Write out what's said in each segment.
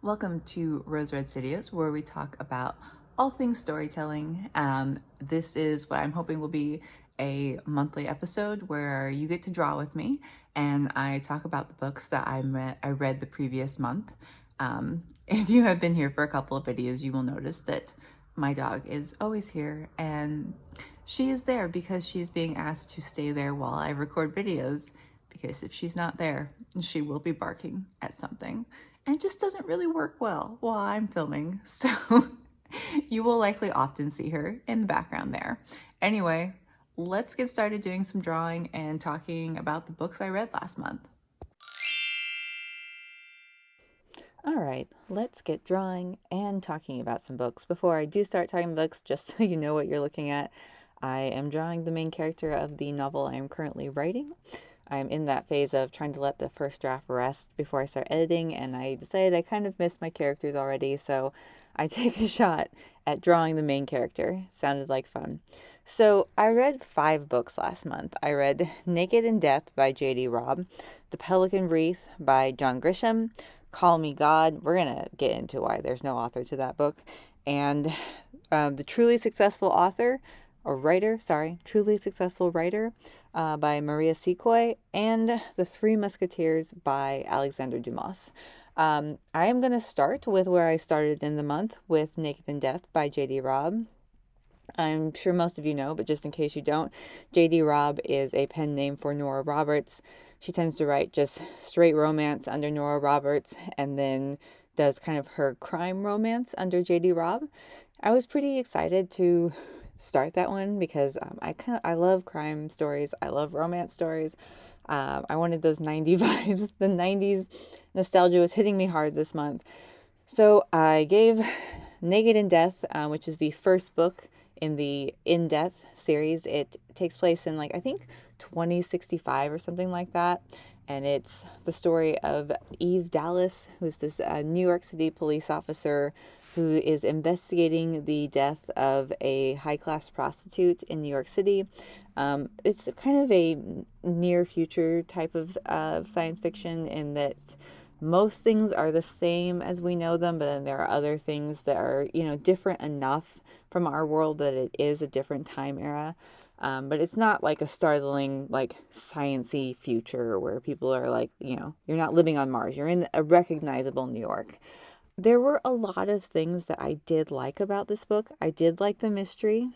Welcome to Rose Red Studios, where we talk about all things storytelling. This is what I'm hoping will be a monthly episode where you get to draw with me, and I talk about the books that I read the previous month. If you have been here for a couple of videos, you will notice that my dog is always here, and she is there because she's being asked to stay there while I record videos. Because if she's not there, she will be barking at something. And it just doesn't really work well while I'm filming. So you will likely often see her in the background there. Anyway, let's get started doing some drawing and talking about the books I read last month. All right, let's get drawing and talking about some books. Before I do start talking books, just so you know what you're looking at, I am drawing the main character of the novel I am currently writing. I'm in that phase of trying to let the first draft rest before I start editing, and I decided I kind of missed my characters already, so I take a shot at drawing the main character. Sounded like fun. So I read 5 books last month. I read Naked in Death by J.D. Robb, The Pelican Wreath by John Grisham, Call Me God. We're going to get into why there's no author to that book. And The Truly Successful Author, or Writer, Truly Successful Writer by Maria Secoy, and The Three Musketeers by Alexander Dumas. I am going to start with where I started in the month with Naked in Death by J.D. Robb. I'm sure most of you know, but just in case you don't, J.D. Robb is a pen name for Nora Roberts. She tends to write just straight romance under Nora Roberts and then does kind of her crime romance under J.D. Robb. I was pretty excited to start that one because I love crime stories. I love romance stories. I wanted those 90s vibes. The 90s nostalgia was hitting me hard this month. So I gave Naked in Death, which is the first book in the In Death series. It takes place in I think 2065 or something like that. And it's the story of Eve Dallas, who's this New York City police officer who is investigating the death of a high-class prostitute in New York City. It's kind of a near future type of science fiction in that most things are the same as we know them, but then there are other things that are, different enough from our world that it is a different time era. But it's not like a startling, science-y future where people are you're not living on Mars. You're in a recognizable New York. There were a lot of things that I did like about this book. I did like the mystery.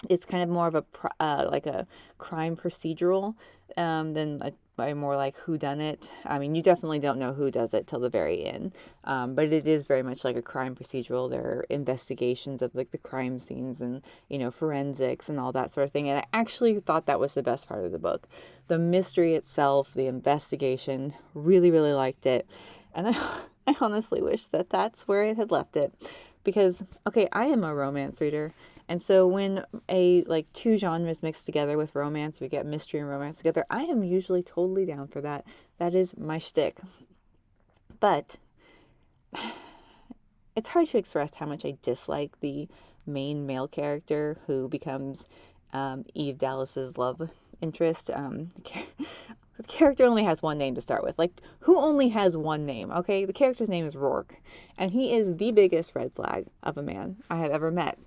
It's kind of more of a crime procedural than a more like whodunit. I mean, you definitely don't know who does it till the very end, but it is very much like a crime procedural. There are investigations of the crime scenes and forensics and all that sort of thing. And I actually thought that was the best part of the book. The mystery itself, the investigation, really, really liked it, and I honestly wish that that's where it had left it. Because, okay, I am a romance reader, and so when two genres mix together with romance, we get mystery and romance together, I am usually totally down for that. That is my shtick. But it's hard to express how much I dislike the main male character who becomes Eve Dallas's love interest. The character only has one name to start with. Who only has one name? Okay, the character's name is Rourke, and he is the biggest red flag of a man I have ever met.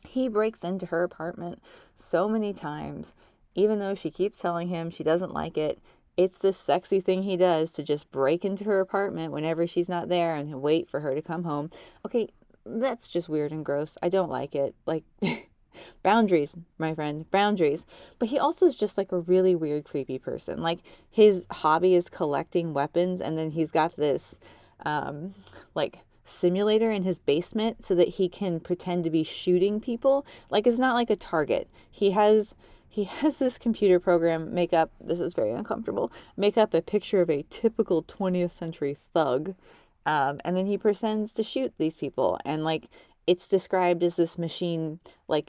He breaks into her apartment so many times, even though she keeps telling him she doesn't like it. It's this sexy thing he does to just break into her apartment whenever she's not there and wait for her to come home. Okay, that's just weird and gross. I don't like it. Boundaries, my friend, boundaries. But he also is just a really weird, creepy person. His hobby is collecting weapons, and then he's got this simulator in his basement so that he can pretend to be shooting people. It's not a target. He has this computer program this is very uncomfortable, make up a picture of a typical 20th century thug, and then he pretends to shoot these people, and it's described as this machine,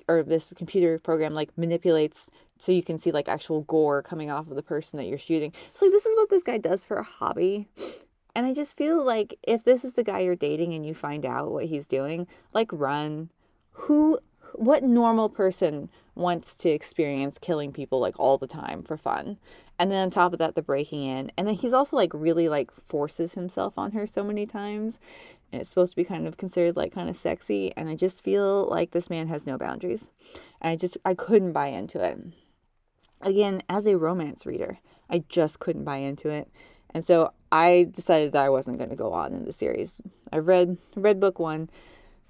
or this computer program, manipulates so you can see, actual gore coming off of the person that you're shooting. So, this is what this guy does for a hobby. And I just feel if this is the guy you're dating and you find out what he's doing, run. What normal person wants to experience killing people, all the time for fun? And then on top of that, the breaking in. And then he's also like really like forces himself on her so many times. And it's supposed to be kind of considered like kind of sexy. And I just feel like this man has no boundaries. And I couldn't buy into it. Again, as a romance reader, I just couldn't buy into it. And so I decided that I wasn't going to go on in the series. I read book one.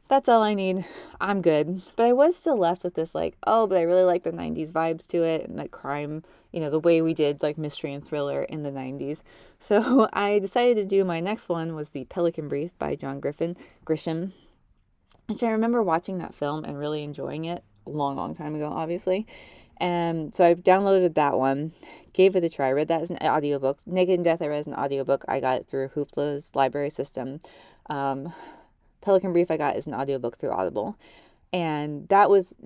That's all I need. I'm good. But I was still left with this like, oh, but I really like the 90s vibes to it and the crime, the way we did like mystery and thriller in the 90s. So I decided to do my next one was the Pelican Brief by John Grisham, which I remember watching that film and really enjoying it a long, long time ago, obviously. And so I've downloaded that one, gave it a try, read that as an audiobook. Naked in Death I read as an audiobook. I got it through Hoopla's library system. Pelican Brief I got as an audiobook through Audible. And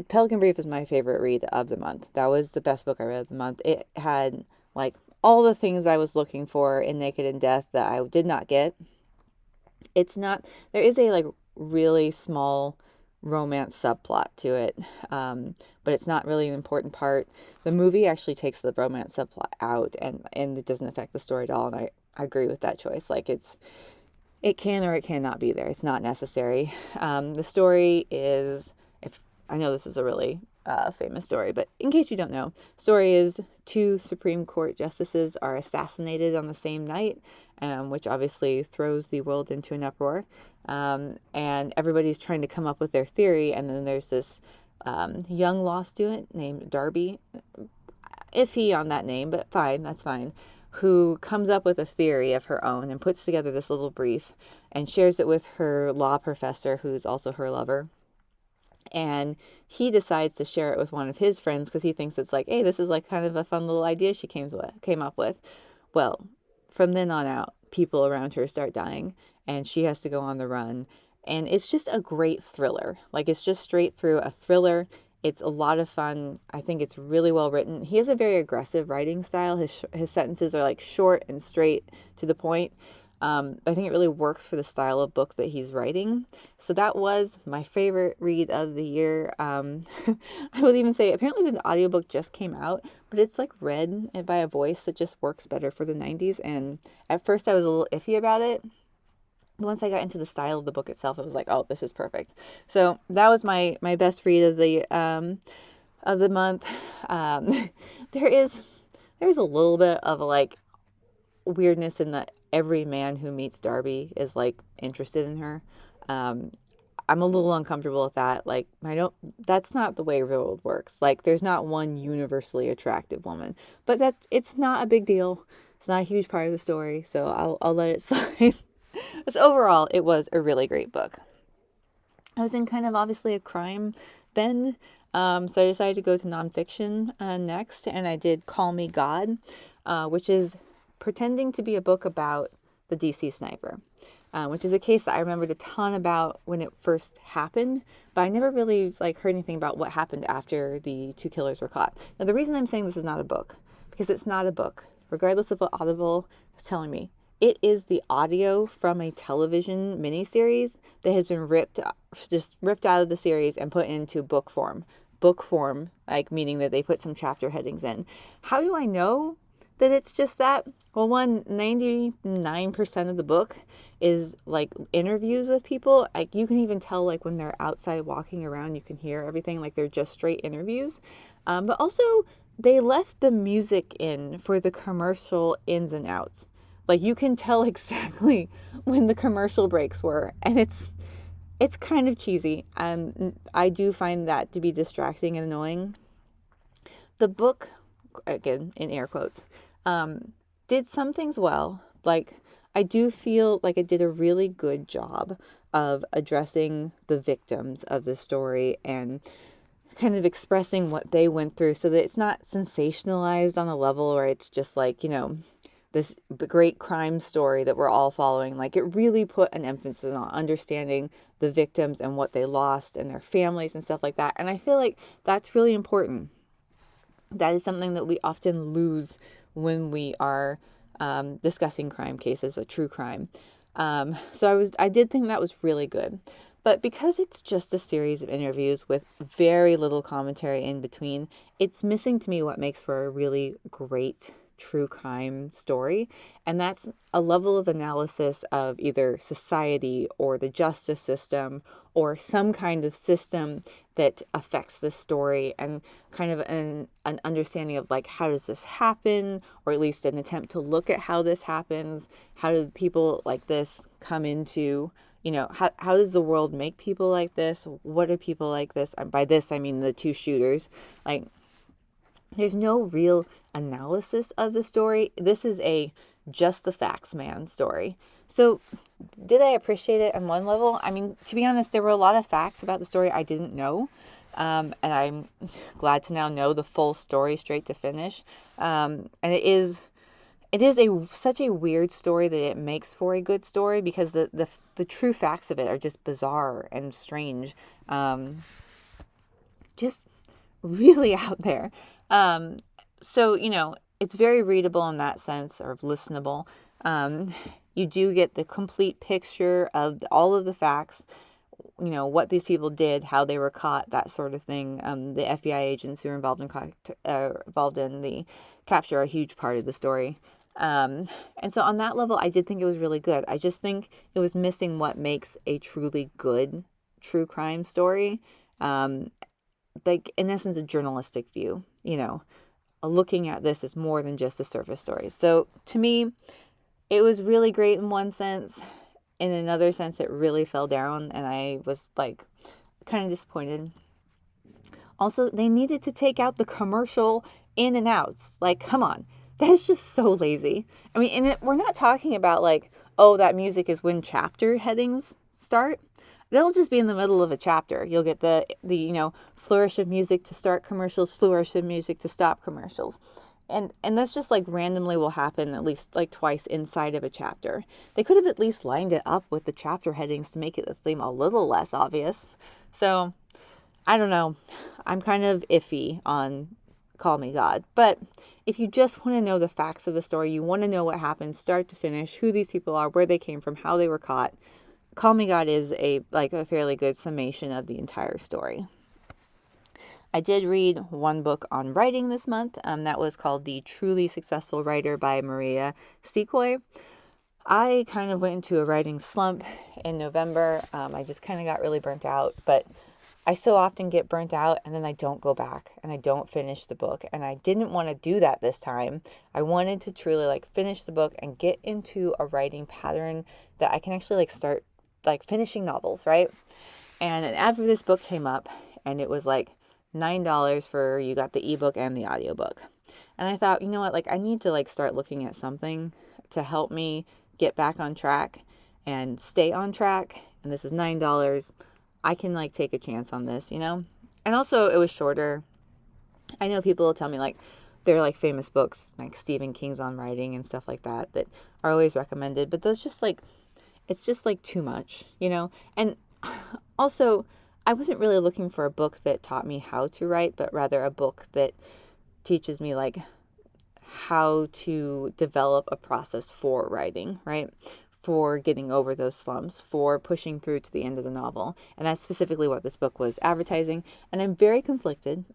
Pelican Brief is my favorite read of the month. That was the best book I read of the month. It had like all the things I was looking for in Naked in Death that I did not get. There is a like really small romance subplot to it, but it's not really an important part. The movie actually takes the romance subplot out, and it doesn't affect the story at all, and I agree with that choice. Like it can or it cannot be there. It's not necessary. The story is, if I know this is a really famous story, but in case you don't know, story is 2 Supreme Court justices are assassinated on the same night, which obviously throws the world into an uproar. And everybody's trying to come up with their theory, and then there's this young law student named Darby, iffy on that name, but fine, that's fine, who comes up with a theory of her own and puts together this little brief and shares it with her law professor, who's also her lover. And he decides to share it with one of his friends because he thinks it's like, hey, this is like kind of a fun little idea she came up with. Well, from then on out, people around her start dying and she has to go on the run. And it's just a great thriller. Like, it's just straight through a thriller. It's a lot of fun. I think it's really well written. He has a very aggressive writing style. His sentences are like short and straight to the point. I think it really works for the style of book that he's writing. So that was my favorite read of the year. I would even say apparently the audiobook just came out, but it's like read by a voice that just works better for the 90s. And at first I was a little iffy about it. Once I got into the style of the book itself, it was like, oh, this is perfect. So that was my best read of the month. There's a little bit of like weirdness in that every man who meets Darby is like interested in her. I'm a little uncomfortable with that. Like, that's not the way the world works. Like, there's not one universally attractive woman, but it's not a big deal. It's not a huge part of the story. So I'll let it slide. So overall, it was a really great book. I was in kind of obviously a crime bend. So I decided to go to nonfiction next, and I did Call Me God, which is pretending to be a book about the DC sniper, which is a case that I remembered a ton about when it first happened, but I never really heard anything about what happened after the 2 killers were caught. Now, the reason I'm saying this is not a book, because it's not a book, regardless of what Audible is telling me. It is the audio from a television miniseries that has been ripped out of the series and put into book form. Book form, like meaning that they put some chapter headings in. How do I know that it's just that? Well, 99% of the book is like interviews with people. Like, you can even tell when they're outside walking around, you can hear everything. Like, they're just straight interviews. But also they left the music in for the commercial ins and outs. Like, you can tell exactly when the commercial breaks were, and it's kind of cheesy. I do find that to be distracting and annoying. The book, again, in air quotes, did some things well. Like, I do feel like it did a really good job of addressing the victims of the story and kind of expressing what they went through so that it's not sensationalized on a level where it's just this great crime story that we're all following. Like, it really put an emphasis on understanding the victims and what they lost and their families and stuff like that. And I feel like that's really important. That is something that we often lose when we are discussing crime cases or true crime. So I did think that was really good. But because it's just a series of interviews with very little commentary in between, it's missing to me what makes for a really great true crime story. And that's a level of analysis of either society or the justice system or some kind of system that affects this story, and kind of an understanding of like, how does this happen, or at least an attempt to look at how this happens. How do people like this come into, how does the world make people like this? What are people like this? By this, I mean the two shooters. Like, there's no real analysis of the story. This is a just the facts man story. So did I appreciate it on one level? I mean, to be honest, there were a lot of facts about the story I didn't know. And I'm glad to now know the full story straight to finish. And it is such a weird story that it makes for a good story, because the true facts of it are just bizarre and strange. Just really out there. So, it's very readable in that sense, or listenable. You do get the complete picture of all of the facts, what these people did, how they were caught, that sort of thing. The FBI agents who were involved in the capture are a huge part of the story. And so on that level, I did think it was really good. I just think it was missing what makes a truly good true crime story. Like, in essence, a journalistic view, looking at this as more than just a surface story. So to me, it was really great in one sense. In another sense, it really fell down, and I was like kind of disappointed. Also, they needed to take out the commercial in and outs. Like, come on. That's just so lazy. I mean, and we're not talking about like, oh, that music is when chapter headings start. They'll just be in the middle of a chapter. You'll get the flourish of music to start commercials, flourish of music to stop commercials. And that's just like randomly will happen at least like twice inside of a chapter. They could have at least lined it up with the chapter headings to make it seem a little less obvious. So, I don't know. I'm kind of iffy on Call Me God. But if you just want to know the facts of the story, you want to know what happened start to finish, who these people are, where they came from, how they were caught, Call Me God is a fairly good summation of the entire story. I did read one book on writing this month. That was called The Truly Successful Writer by Maria Secoy. I kind of went into a writing slump in November. I just kind of got really burnt out, but I so often get burnt out and then I don't go back and I don't finish the book. And I didn't want to do that this time. I wanted to truly finish the book and get into a writing pattern that I can actually start finishing novels, right? And an ad for this book came up, and it was $9 for, you got the ebook and the audiobook. And I thought, you know what, I need to start looking at something to help me get back on track and stay on track. And this is $9. I can take a chance on this, And also it was shorter. I know people will tell me they're famous books like Stephen King's on writing and stuff like that are always recommended, but those just it's just too much, And also, I wasn't really looking for a book that taught me how to write, but rather a book that teaches me how to develop a process for writing, right? For getting over those slumps, for pushing through to the end of the novel. And that's specifically what this book was advertising. And I'm very conflicted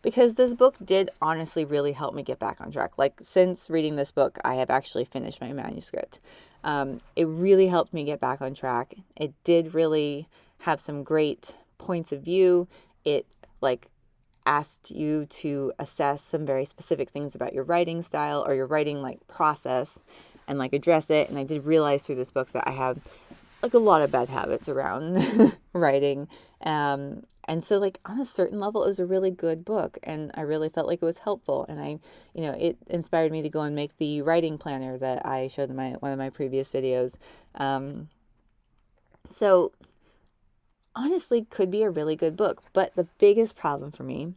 because this book did honestly really help me get back on track. Since reading this book, I have actually finished my manuscript. It really helped me get back on track. It did really have some great points of view. It asked you to assess some very specific things about your writing style or your writing process and address it. And I did realize through this book that I have a lot of bad habits around writing. And so on a certain level, it was a really good book, and I really felt it was helpful. And it inspired me to go and make the writing planner that I showed in one of my previous videos. So honestly, could be a really good book. But the biggest problem for me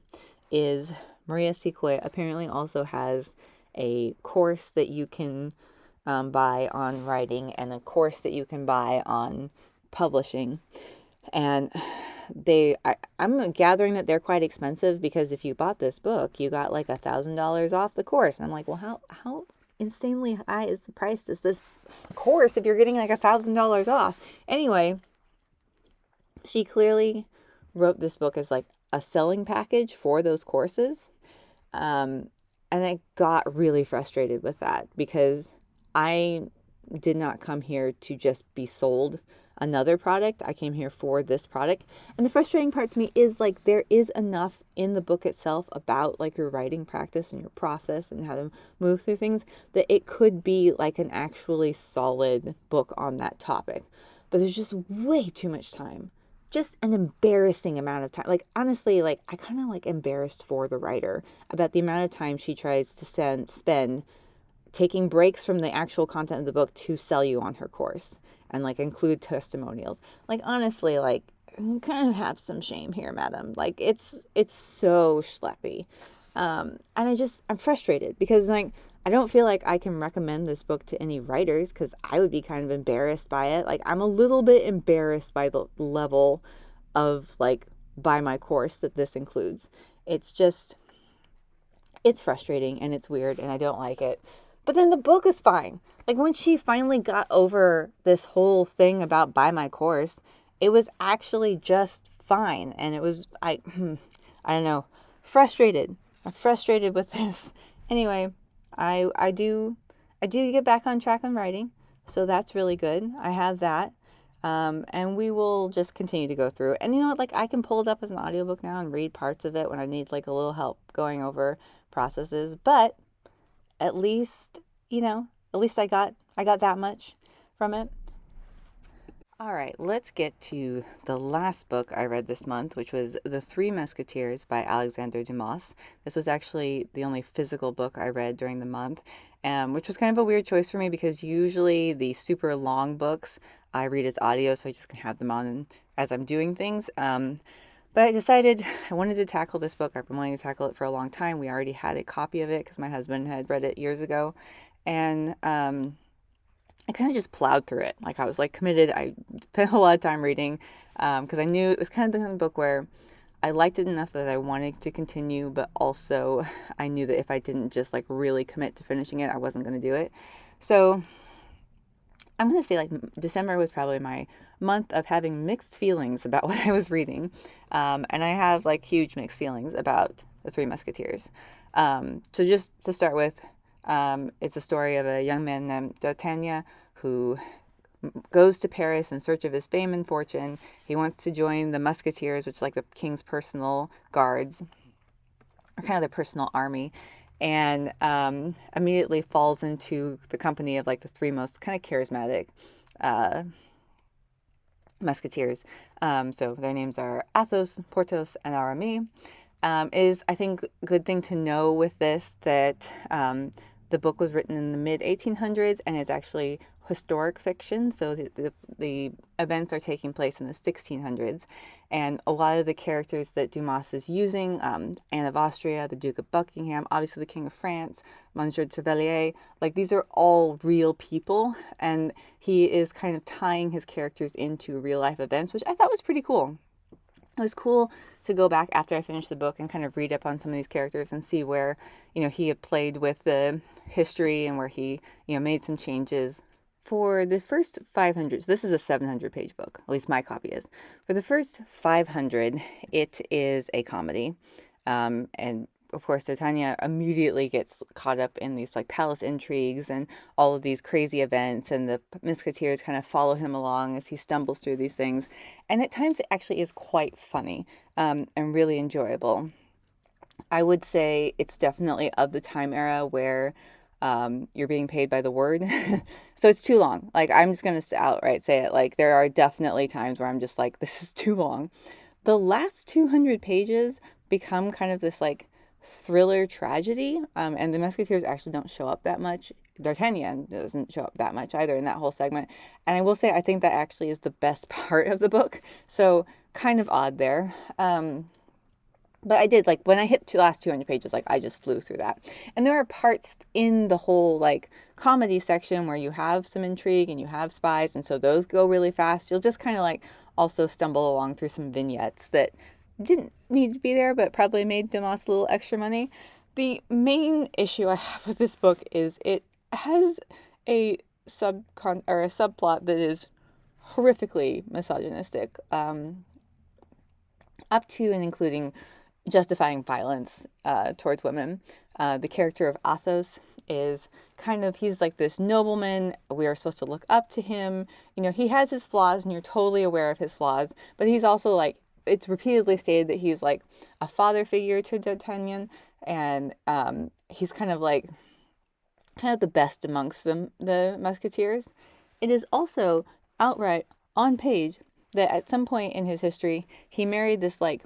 is Maria Secoy apparently also has a course that you can buy on writing and a course that you can buy on publishing. And I'm gathering that they're quite expensive, because if you bought this book, you got $1,000 off the course. And I'm well, how insanely high is the price of this course if you're getting $1,000 off? Anyway, she clearly wrote this book as a selling package for those courses. And And I got really frustrated with that because I did not come here to just be sold another product. I came here for this product. And the frustrating part to me is like there is enough in the book itself about like your writing practice and your process and how to move through things that it could be like an actually solid book on that topic. But there's just way too much time. Just an embarrassing amount of time. Like honestly, like I kind of like embarrassed for the writer about the amount of time she tries to spend taking breaks from the actual content of the book to sell you on her course and like include testimonials. Like honestly, like kind of have some shame here, madam. Like it's so schleppy. And I'm frustrated because like I don't feel like I can recommend this book to any writers because I would be kind of embarrassed by it. Like I'm a little bit embarrassed by the level of like buy my course that this includes. It's frustrating and it's weird and I don't like it. But then the book is fine. Like when she finally got over this whole thing about buy my course, it was actually just fine. And it was, I don't know, frustrated. I'm frustrated with this. Anyway, I do get back on track on writing. So that's really good. I have that. And we will just continue to go through. And you know what, like I can pull it up as an audiobook now and read parts of it when I need like a little help going over processes. But at least, at least I got that much from it. All right, let's get to the last book I read this month, which was The Three Musketeers by Alexander Dumas. This was actually the only physical book I read during the month, which was kind of a weird choice for me because usually the super long books I read as audio, so I just can have them on as I'm doing things. But I decided I wanted to tackle this book. I've been wanting to tackle it for a long time. We already had a copy of it because my husband had read it years ago. And I kind of just plowed through it. Like I was like committed. I spent a lot of time reading because I knew it was kind of the kind of book where I liked it enough that I wanted to continue, but also I knew that if I didn't just like really commit to finishing it, I wasn't going to do it. So I'm going to say like December was probably my month of having mixed feelings about what I was reading. And I have like huge mixed feelings about The Three Musketeers. So just to start with, it's a story of a young man named D'Artagnan who goes to Paris in search of his fame and fortune. He wants to join the Musketeers, which is like the king's personal guards, or kind of their personal army, and immediately falls into the company of like the three most kind of charismatic Musketeers. So their names are Athos, Porthos, and Aramis. Is I think a good thing to know with this that the book was written in the mid 1800s and is actually historic fiction. So the events are taking place in the 1600s. And a lot of the characters that Dumas is using, Anne of Austria, the Duke of Buckingham, obviously the King of France, Monsieur de Chevalier, like these are all real people. And he is kind of tying his characters into real life events, which I thought was pretty cool. It was cool to go back after I finished the book and kind of read up on some of these characters and see where, he had played with the history and where he, made some changes. For the first 500, so this is a 700-page book, at least my copy is. For the first 500, it is a comedy. And of course, D'Artagnan immediately gets caught up in these like palace intrigues and all of these crazy events, and the Musketeers kind of follow him along as he stumbles through these things. And at times, it actually is quite funny and really enjoyable. I would say it's definitely of the time era where you're being paid by the word. So it's too long. Like, I'm just going to outright say it. Like, there are definitely times where I'm just like, this is too long. The last 200 pages become kind of this like thriller tragedy. And the Musketeers actually don't show up that much. D'Artagnan doesn't show up that much either in that whole segment. And I will say, I think that actually is the best part of the book. So kind of odd there. But I did, like, when I hit the last 200 pages, like, I just flew through that. And there are parts in the whole, like, comedy section where you have some intrigue and you have spies, and so those go really fast. You'll just kind of, like, also stumble along through some vignettes that didn't need to be there, but probably made Dumas a little extra money. The main issue I have with this book is it has a subplot that is horrifically misogynistic, up to and including justifying violence towards women. The character of Athos is kind of, he's like this nobleman. We are supposed to look up to him. He has his flaws and you're totally aware of his flaws, but he's also like, it's repeatedly stated that he's like a father figure to D'Artagnan, and he's kind of the best amongst the Musketeers. It is also outright on page that at some point in his history, he married this like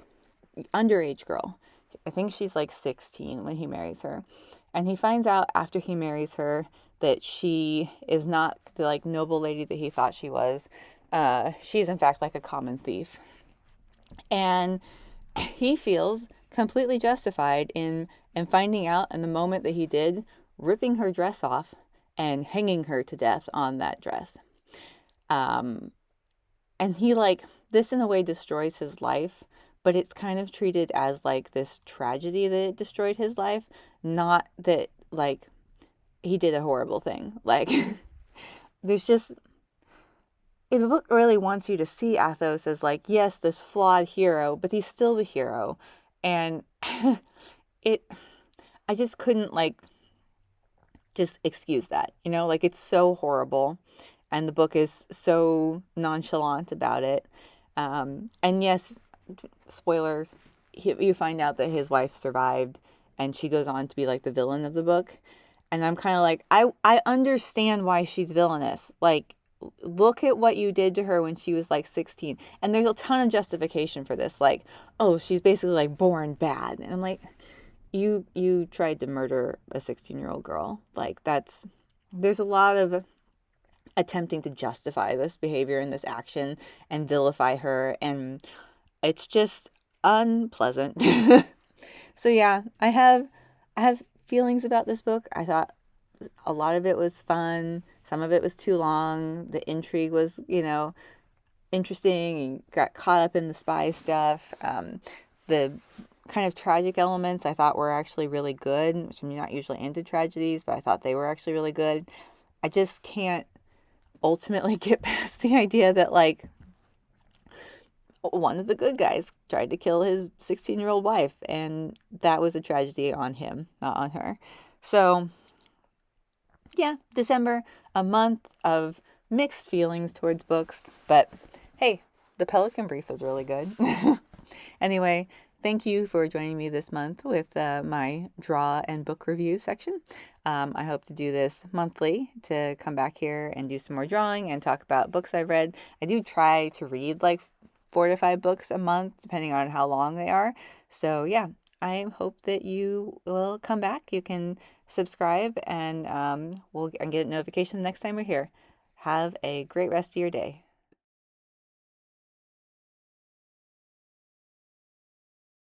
underage girl. I think she's like 16 when he marries her. And he finds out after he marries her that she is not the like noble lady that he thought she was. She's in fact like a common thief. And he feels completely justified in finding out in the moment that he did, ripping her dress off and hanging her to death on that dress. And he this in a way destroys his life, but it's kind of treated as like this tragedy that it destroyed his life, not that like he did a horrible thing. Like there's just, the book really wants you to see Athos as like, yes, this flawed hero, but he's still the hero. And I just couldn't just excuse that, it's so horrible. And the book is so nonchalant about it. And yes, spoilers, you find out that his wife survived and she goes on to be like the villain of the book. And I'm kind of like, I understand why she's villainous. Like, look at what you did to her when she was like 16. And there's a ton of justification for this. Like, oh, she's basically like born bad. And I'm like, you tried to murder a 16-year-old girl. Like, there's a lot of attempting to justify this behavior and this action and vilify her, and it's just unpleasant. So yeah, I have feelings about this book. I thought a lot of it was fun, some of it was too long, the intrigue was interesting, and got caught up in the spy stuff. The kind of tragic elements I thought were actually really good, which I'm not usually into tragedies, but I thought they were actually really good. I just can't ultimately get past the idea that one of the good guys tried to kill his 16-year-old wife, and that was a tragedy on him, not on her. So yeah, December, a month of mixed feelings towards books, but hey, the Pelican brief was really good. Anyway, thank you for joining me this month with my draw and book review section. I hope to do this monthly, to come back here and do some more drawing and talk about books I've read. I do try to read 4 to 5 books a month, depending on how long they are. So yeah, I hope that you will come back. You can subscribe, and we'll get a notification the next time we're here. Have a great rest of your day.